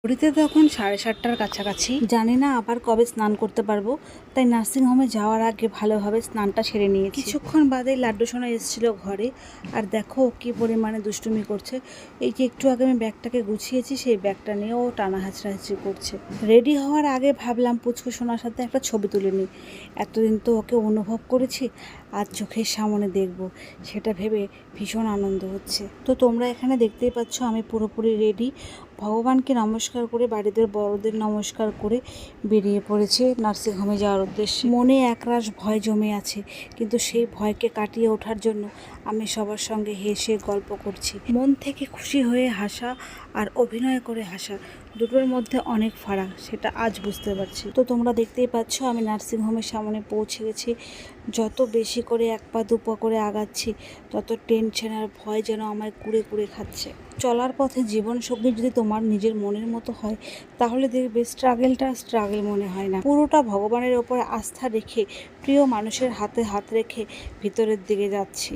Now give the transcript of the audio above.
ঘড়িতে তখন 7:30টার কাছাকাছি। জানি না আবার কবে স্নান করতে পারবো, তাই নার্সিংহোমে যাওয়ার আগে ভালোভাবে স্নানটা সেরে নিয়েছি। কিছুক্ষণ বাদেই লাড্ডু সোনা এসেছিল ঘরে, আর দেখো কি পরিমাণে দুষ্টুমি করছে। এই যে একটু আগে আমি ব্যাগটাকে গুছিয়েছি, সেই ব্যাগটা নিয়েও টানা হাঁচড়াহাঁচড়ি করছে। রেডি হওয়ার আগে ভাবলাম পুচকু সোনার সাথে একটা ছবি তুলে নিই। এতদিন তো ওকে অনুভব করেছি, আজ চোখের সামনে দেখব, সেটা ভেবে ভীষণ আনন্দ হচ্ছে। তো তোমরা এখানে দেখতেই পাচ্ছ আমি পুরোপুরি রেডি। ভগবানকে নমস্কার করে, বাড়িতে বড়দের নমস্কার করে বেরিয়ে পড়েছে নার্সিংহোমে যাওয়ার উদ্দেশ্যে। মনে একরাশ ভয় জমে আছে, কিন্তু সেই ভয়কে কাটিয়ে ওঠার জন্য আমি সবার সঙ্গে হেসে গল্প করছি। মন থেকে খুশি হয়ে হাসা আর অভিনয় করে হাসা, দুটোর মধ্যে অনেক ফারাক, সেটা আজ বুঝতে পারছি। তো তোমরা দেখতেই পাচ্ছ আমি নার্সিংহোমের সামনে পৌঁছে গেছি। যত বেশি করে এক পা দু পা করে আগাচ্ছি, তত টেনশন আর ভয় যেন আমায় কুড়ে কুড়ে খাচ্ছে। চলার পথে জীবনসঙ্গী যদি তোমার নিজের মনের মতো হয়, তাহলে দেখবে স্ট্রাগেলটা স্ট্রাগেল মনে হয় না। পুরোটা ভগবানের ওপর আস্থা রেখে, প্রিয় মানুষের হাতে হাত রেখে ভিতরের দিকে যাচ্ছি।